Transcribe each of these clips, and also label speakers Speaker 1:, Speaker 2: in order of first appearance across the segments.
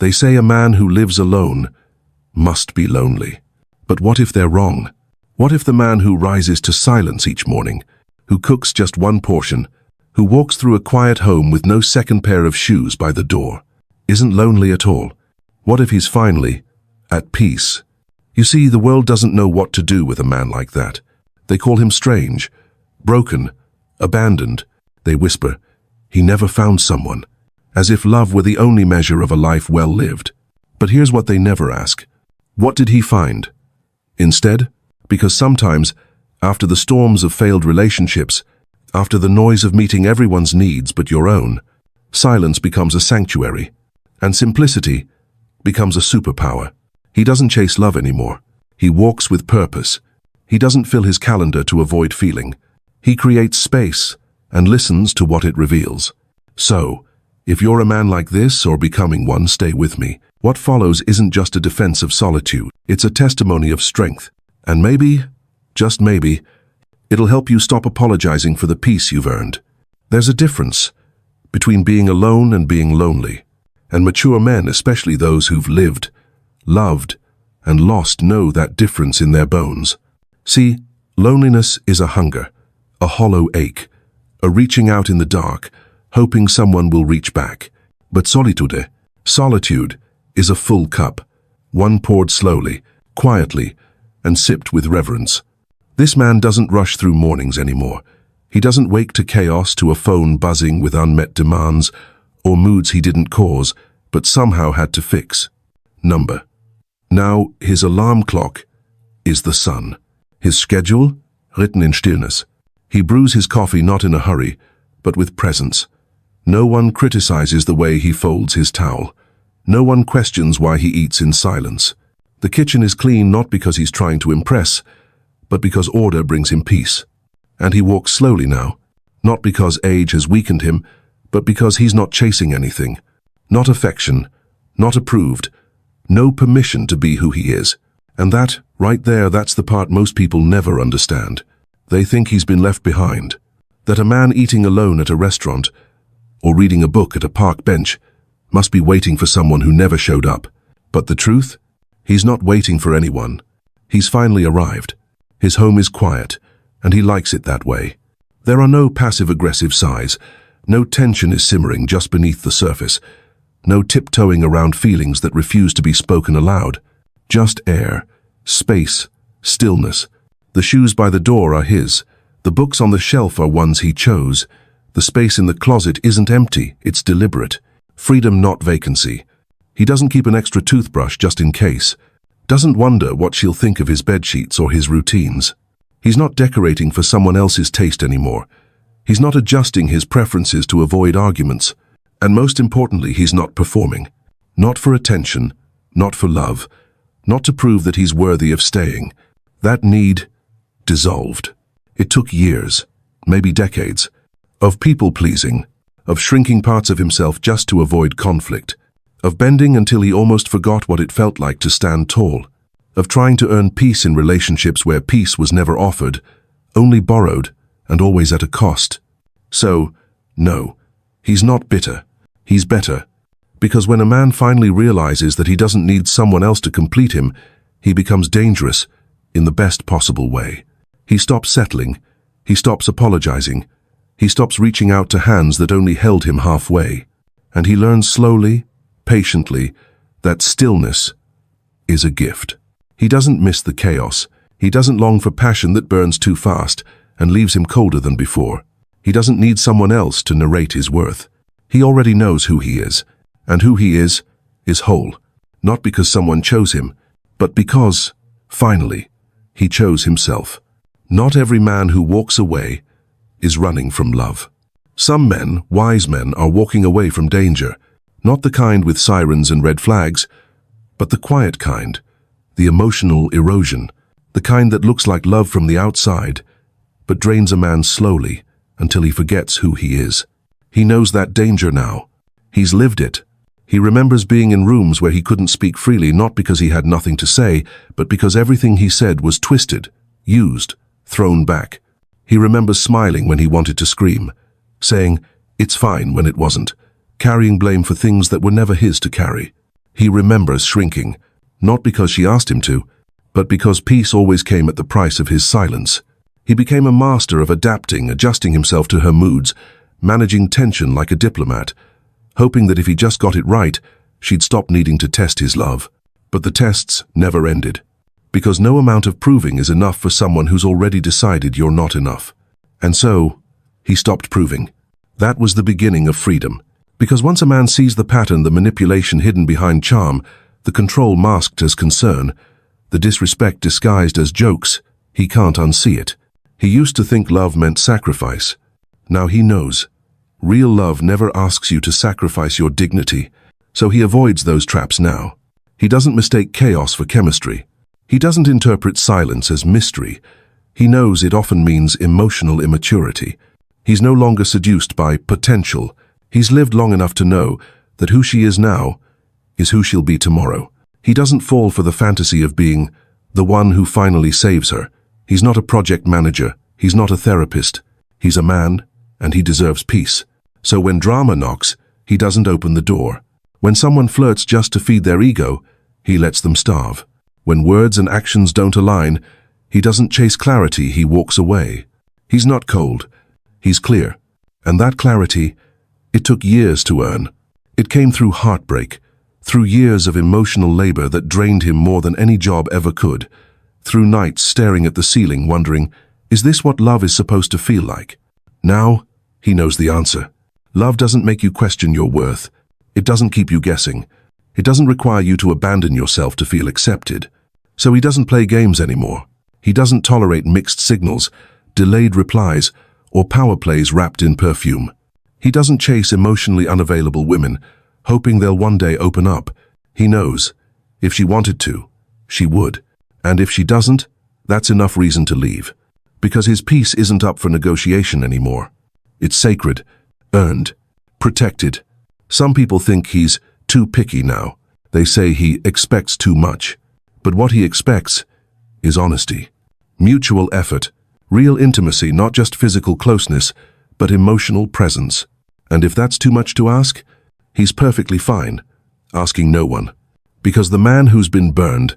Speaker 1: They say a man who lives alone must be lonely. But what if they're wrong? What if the man who rises to silence each morning, who cooks just one portion, who walks through a quiet home with no second pair of shoes by the door, isn't lonely at all? What if he's finally at peace? You see, the world doesn't know what to do with a man like that. They call him strange, broken, abandoned. They whisper, he never found someone, as if love were the only measure of a life well lived. But here's what they never ask. What did he find? Instead, because sometimes, after the storms of failed relationships, after the noise of meeting everyone's needs but your own, silence becomes a sanctuary, and simplicity becomes a superpower. He doesn't chase love anymore. He walks with purpose. He doesn't fill his calendar to avoid feeling. He creates space and listens to what it reveals. So, if you're a man like this or becoming one, stay with me. What follows isn't just a defense of solitude. It's a testimony of strength. And maybe, just maybe, it'll help you stop apologizing for the peace you've earned. There's a difference between being alone and being lonely. And mature men, especially those who've lived, loved, and lost, know that difference in their bones. See, loneliness is a hunger, a hollow ache, a reaching out in the dark, hoping someone will reach back. But solitude, is a full cup, one poured slowly, quietly, and sipped with reverence. This man doesn't rush through mornings anymore. He doesn't wake to chaos, to a phone buzzing with unmet demands, or moods he didn't cause, but somehow had to fix. Now, his alarm clock is the sun. His schedule, written in stillness. He brews his coffee not in a hurry, but with presence. No one criticizes the way he folds his towel. No one questions why he eats in silence. The kitchen is clean not because he's trying to impress, but because order brings him peace. And he walks slowly now, not because age has weakened him, but because he's not chasing anything. Not affection, not approved, no permission to be who he is. And that, right there, that's the part most people never understand. They think he's been left behind. That a man eating alone at a restaurant, or reading a book at a park bench, must be waiting for someone who never showed up. But the truth? He's not waiting for anyone. He's finally arrived. His home is quiet, and he likes it that way. There are no passive-aggressive sighs. No tension is simmering just beneath the surface. No tiptoeing around feelings that refuse to be spoken aloud. Just air, space, stillness. The shoes by the door are his. The books on the shelf are ones he chose. The space in the closet isn't empty, it's deliberate. Freedom, not vacancy. He doesn't keep an extra toothbrush just in case. Doesn't wonder what she'll think of his bedsheets or his routines. He's not decorating for someone else's taste anymore. He's not adjusting his preferences to avoid arguments. And most importantly, he's not performing. Not for attention, not for love, not to prove that he's worthy of staying. That need dissolved. It took years, maybe decades, of people-pleasing, of shrinking parts of himself just to avoid conflict, of bending until he almost forgot what it felt like to stand tall, of trying to earn peace in relationships where peace was never offered, only borrowed, and always at a cost. So, no, he's not bitter. He's better. Because when a man finally realizes that he doesn't need someone else to complete him, he becomes dangerous in the best possible way. He stops settling. He stops apologizing. He stops reaching out to hands that only held him halfway. And he learns slowly, patiently, that stillness is a gift. He doesn't miss the chaos. He doesn't long for passion that burns too fast and leaves him colder than before. He doesn't need someone else to narrate his worth. He already knows who he is, and who he is whole. Not because someone chose him, but because, finally, he chose himself. Not every man who walks away is running from love. Some men, wise men, are walking away from danger, not the kind with sirens and red flags, but the quiet kind, the emotional erosion, the kind that looks like love from the outside, but drains a man slowly until he forgets who he is. He knows that danger now. He's lived it. He remembers being in rooms where he couldn't speak freely, not because he had nothing to say, but because everything he said was twisted, used, thrown back. He remembers smiling when he wanted to scream, saying, "It's fine," when it wasn't, carrying blame for things that were never his to carry. He remembers shrinking, not because she asked him to, but because peace always came at the price of his silence. He became a master of adapting, adjusting himself to her moods, managing tension like a diplomat, hoping that if he just got it right, she'd stop needing to test his love. But the tests never ended, because no amount of proving is enough for someone who's already decided you're not enough. And so, he stopped proving. That was the beginning of freedom. Because once a man sees the pattern, the manipulation hidden behind charm, the control masked as concern, the disrespect disguised as jokes, he can't unsee it. He used to think love meant sacrifice. Now he knows. Real love never asks you to sacrifice your dignity, so he avoids those traps now. He doesn't mistake chaos for chemistry. He doesn't interpret silence as mystery. He knows it often means emotional immaturity. He's no longer seduced by potential. He's lived long enough to know that who she is now is who she'll be tomorrow. He doesn't fall for the fantasy of being the one who finally saves her. He's not a project manager. He's not a therapist. He's a man, and he deserves peace. So when drama knocks, he doesn't open the door. When someone flirts just to feed their ego, he lets them starve. When words and actions don't align, he doesn't chase clarity, he walks away. He's not cold. He's clear. And that clarity, it took years to earn. It came through heartbreak, through years of emotional labor that drained him more than any job ever could, through nights staring at the ceiling wondering, is this what love is supposed to feel like? Now, he knows the answer. Love doesn't make you question your worth. It doesn't keep you guessing. It doesn't require you to abandon yourself to feel accepted. So he doesn't play games anymore. He doesn't tolerate mixed signals, delayed replies, or power plays wrapped in perfume. He doesn't chase emotionally unavailable women, hoping they'll one day open up. He knows, if she wanted to, she would. And if she doesn't, that's enough reason to leave. Because his peace isn't up for negotiation anymore. It's sacred, earned, protected. Some people think he's too picky now. They say he expects too much. But what he expects is honesty, mutual effort, real intimacy, not just physical closeness, but emotional presence. And if that's too much to ask, he's perfectly fine, asking no one. Because the man who's been burned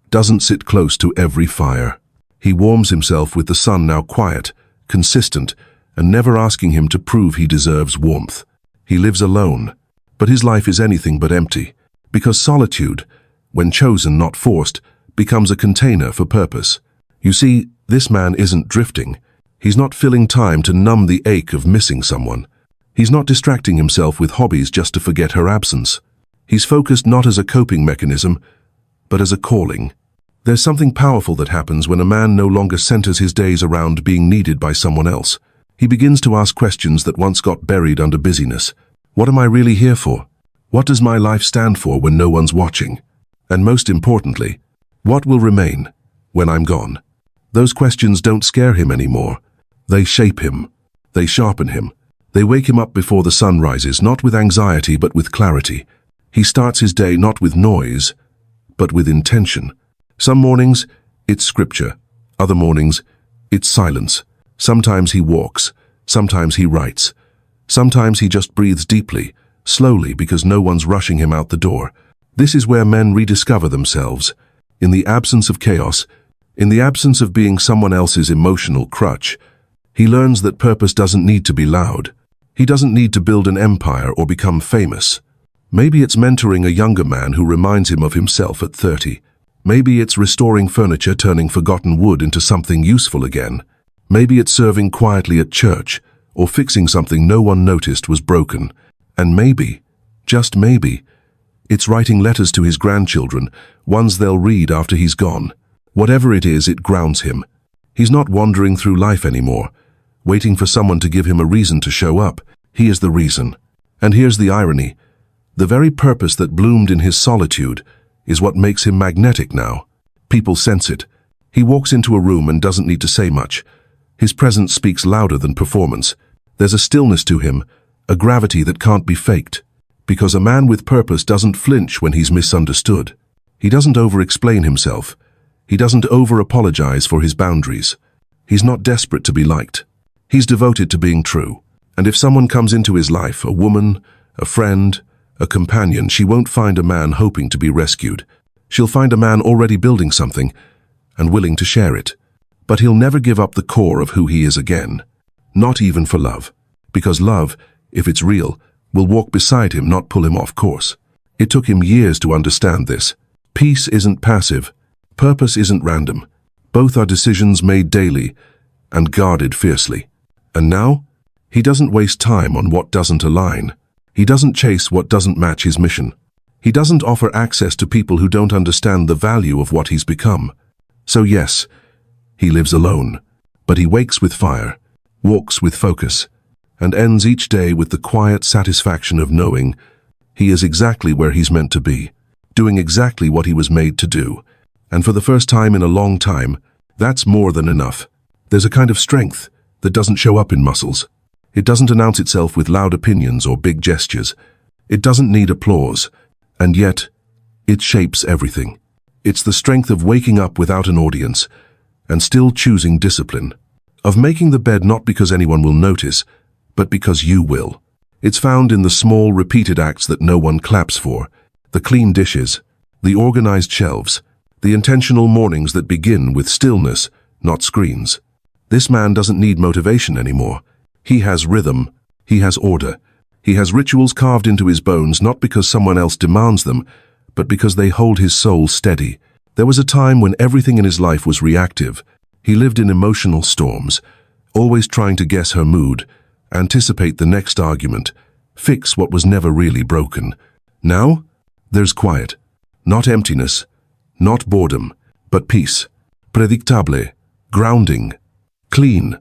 Speaker 1: doesn't sit close to every fire. He warms himself with the sun now quiet, consistent, and never asking him to prove he deserves warmth. He lives alone, but his life is anything but empty, because solitude, when chosen not forced, becomes a container for purpose. You see, this man isn't drifting. He's not filling time to numb the ache of missing someone. He's not distracting himself with hobbies just to forget her absence. He's focused not as a coping mechanism, but as a calling. There's something powerful that happens when a man no longer centers his days around being needed by someone else. He begins to ask questions that once got buried under busyness. What am I really here for? What does my life stand for when no one's watching? And most importantly, what will remain when I'm gone? Those questions don't scare him anymore. They shape him. They sharpen him. They wake him up before the sun rises, not with anxiety but with clarity. He starts his day not with noise, but with intention. Some mornings, it's scripture. Other mornings, it's silence. Sometimes he walks. Sometimes he writes. Sometimes he just breathes deeply, slowly, because no one's rushing him out the door. This is where men rediscover themselves. In the absence of chaos, in the absence of being someone else's emotional crutch, he learns that purpose doesn't need to be loud. He doesn't need to build an empire or become famous. Maybe it's mentoring a younger man who reminds him of himself at 30. Maybe it's restoring furniture, turning forgotten wood into something useful again. Maybe it's serving quietly at church, or fixing something no one noticed was broken. And maybe, just maybe, it's writing letters to his grandchildren, ones they'll read after he's gone. Whatever it is, it grounds him. He's not wandering through life anymore, waiting for someone to give him a reason to show up. He is the reason. And here's the irony. The very purpose that bloomed in his solitude is what makes him magnetic now. People sense it. He walks into a room and doesn't need to say much. His presence speaks louder than performance. There's a stillness to him, a gravity that can't be faked. Because a man with purpose doesn't flinch when he's misunderstood. He doesn't over-explain himself. He doesn't over-apologize for his boundaries. He's not desperate to be liked. He's devoted to being true. And if someone comes into his life, a woman, a friend, a companion, she won't find a man hoping to be rescued. She'll find a man already building something and willing to share it. But he'll never give up the core of who he is again. Not even for love. Because love, if it's real, will walk beside him, not pull him off course. It took him years to understand this. Peace isn't passive. Purpose isn't random. Both are decisions made daily and guarded fiercely. And now, he doesn't waste time on what doesn't align. He doesn't chase what doesn't match his mission. He doesn't offer access to people who don't understand the value of what he's become. So yes, he lives alone, but he wakes with fire, walks with focus, and ends each day with the quiet satisfaction of knowing he is exactly where he's meant to be, doing exactly what he was made to do. And for the first time in a long time, that's more than enough. There's a kind of strength that doesn't show up in muscles. It doesn't announce itself with loud opinions or big gestures. It doesn't need applause, and yet, it shapes everything. It's the strength of waking up without an audience and still choosing discipline, of making the bed not because anyone will notice, but because you will. It's found in the small, repeated acts that no one claps for, the clean dishes, the organized shelves, the intentional mornings that begin with stillness, not screens. This man doesn't need motivation anymore. He has rhythm, he has order, he has rituals carved into his bones not because someone else demands them, but because they hold his soul steady. There was a time when everything in his life was reactive. He lived in emotional storms, always trying to guess her mood, anticipate the next argument, fix what was never really broken. Now, there's quiet. Not emptiness, not boredom, but peace. Predictable, grounding, clean.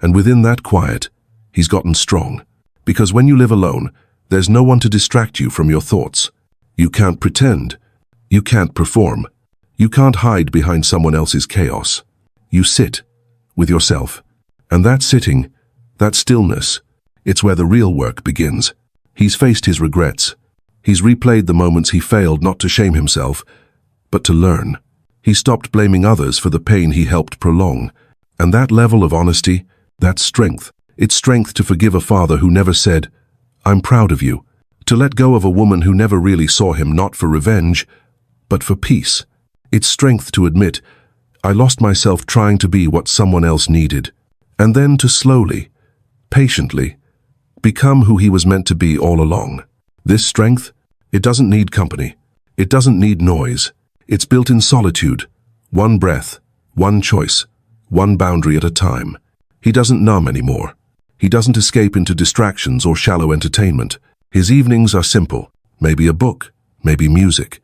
Speaker 1: And within that quiet, he's gotten strong. Because when you live alone, there's no one to distract you from your thoughts. You can't pretend. You can't perform. You can't hide behind someone else's chaos. You sit with yourself. And that sitting, that stillness, it's where the real work begins. He's faced his regrets. He's replayed the moments he failed not to shame himself, but to learn. He stopped blaming others for the pain he helped prolong. And that level of honesty, that's strength. It's strength to forgive a father who never said, "I'm proud of you." To let go of a woman who never really saw him not for revenge, but for peace. It's strength to admit, "I lost myself trying to be what someone else needed." And then to slowly, patiently, become who he was meant to be all along. This strength, it doesn't need company. It doesn't need noise. It's built in solitude. One breath, one choice, one boundary at a time. He doesn't numb anymore. He doesn't escape into distractions or shallow entertainment. His evenings are simple. Maybe a book, maybe music,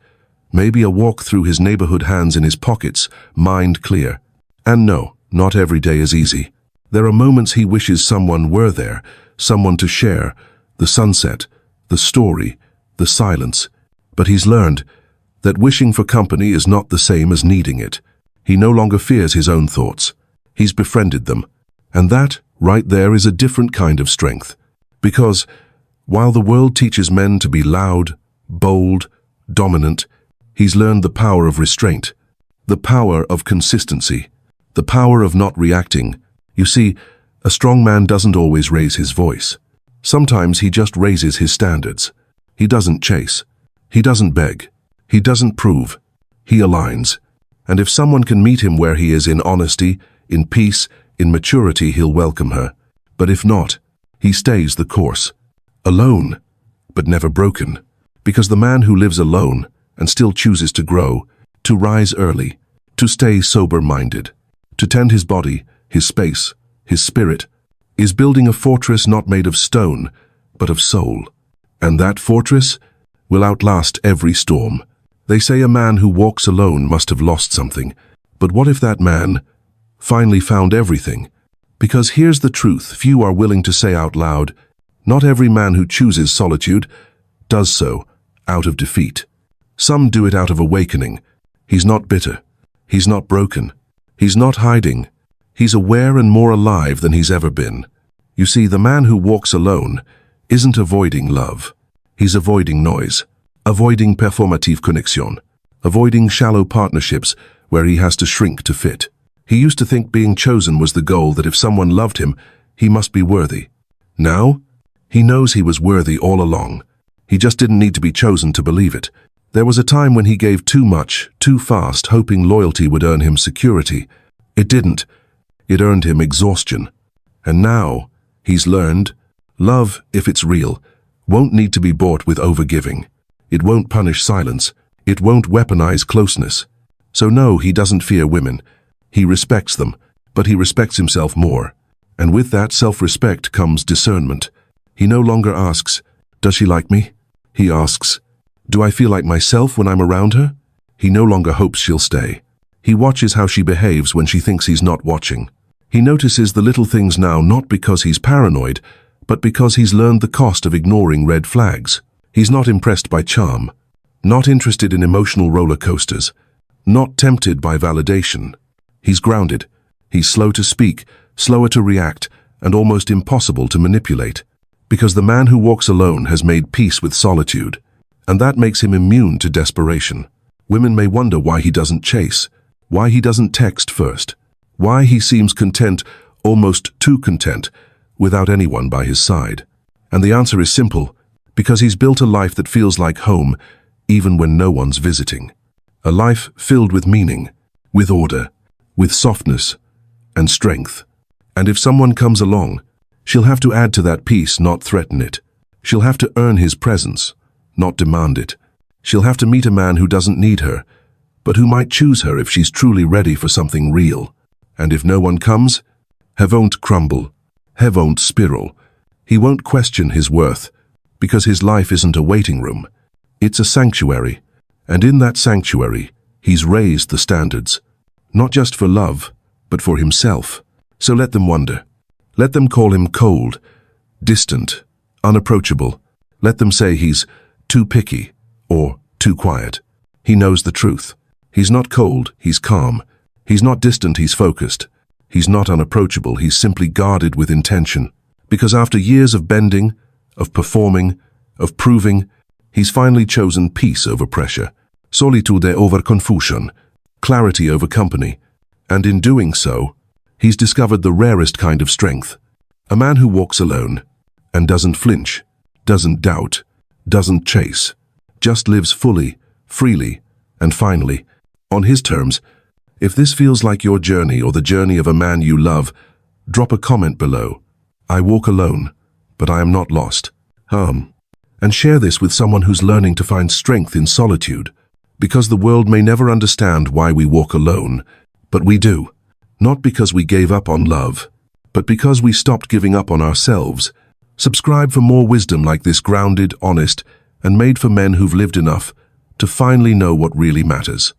Speaker 1: maybe a walk through his neighborhood, hands in his pockets, mind clear. And no, not every day is easy. There are moments he wishes someone were there, someone to share, the sunset, the story, the silence. But he's learned that wishing for company is not the same as needing it. He no longer fears his own thoughts. He's befriended them. And that, right there, is a different kind of strength. Because while the world teaches men to be loud, bold, dominant, he's learned the power of restraint, the power of consistency, the power of not reacting. You see, a strong man doesn't always raise his voice. Sometimes he just raises his standards. He doesn't chase. He doesn't beg. He doesn't prove. He aligns. And if someone can meet him where he is, in honesty, in peace, in maturity, he'll welcome her. But if not, he stays the course. Alone, but never broken. Because the man who lives alone and still chooses to grow, to rise early, to stay sober-minded, to tend his body, his space, his spirit, is building a fortress not made of stone, but of soul. And that fortress will outlast every storm. They say a man who walks alone must have lost something. But what if that man finally found everything? Because here's the truth few are willing to say out loud. Not every man who chooses solitude does so out of defeat. Some do it out of awakening. He's not bitter. He's not broken. He's not hiding. He's aware and more alive than he's ever been. You see, the man who walks alone isn't avoiding love. He's avoiding noise, avoiding performative connexion, avoiding shallow partnerships where he has to shrink to fit. He used to think being chosen was the goal, that if someone loved him, he must be worthy. Now, he knows he was worthy all along. He just didn't need to be chosen to believe it. There was a time when he gave too much, too fast, hoping loyalty would earn him security. It didn't. It earned him exhaustion. And now, he's learned, love, if it's real, won't need to be bought with overgiving. It won't punish silence. It won't weaponize closeness. So no, he doesn't fear women. He respects them, but he respects himself more. And with that self-respect comes discernment. He no longer asks, does she like me? He asks, do I feel like myself when I'm around her? He no longer hopes she'll stay. He watches how she behaves when she thinks he's not watching. He notices the little things now not because he's paranoid, but because he's learned the cost of ignoring red flags. He's not impressed by charm, not interested in emotional roller coasters, not tempted by validation. He's grounded. He's slow to speak, slower to react, and almost impossible to manipulate. Because the man who walks alone has made peace with solitude, and that makes him immune to desperation. Women may wonder why he doesn't chase, why he doesn't text first, why he seems content, almost too content, without anyone by his side. And the answer is simple, because he's built a life that feels like home, even when no one's visiting. A life filled with meaning, with order, with softness and strength. And if someone comes along, she'll have to add to that peace, not threaten it. She'll have to earn his presence, not demand it. She'll have to meet a man who doesn't need her, but who might choose her if she's truly ready for something real. And if no one comes, he won't crumble, he won't spiral. He won't question his worth, because his life isn't a waiting room. It's a sanctuary, and in that sanctuary, he's raised the standards, not just for love, but for himself. So let them wonder. Let them call him cold, distant, unapproachable. Let them say he's too picky or too quiet. He knows the truth. He's not cold, he's calm. He's not distant, he's focused. He's not unapproachable, he's simply guarded with intention. Because after years of bending, of performing, of proving, he's finally chosen peace over pressure, solitude over confusion, clarity over company. And in doing so, he's discovered the rarest kind of strength. A man who walks alone and doesn't flinch, doesn't doubt, doesn't chase, just lives fully, freely, and finally, on his terms. If this feels like your journey or the journey of a man you love, drop a comment below. I walk alone, but I am not lost. And share this with someone who's learning to find strength in solitude, because the world may never understand why we walk alone, but we do. Not because we gave up on love, but because we stopped giving up on ourselves. Subscribe for more wisdom like this, grounded, honest, and made for men who've lived enough to finally know what really matters.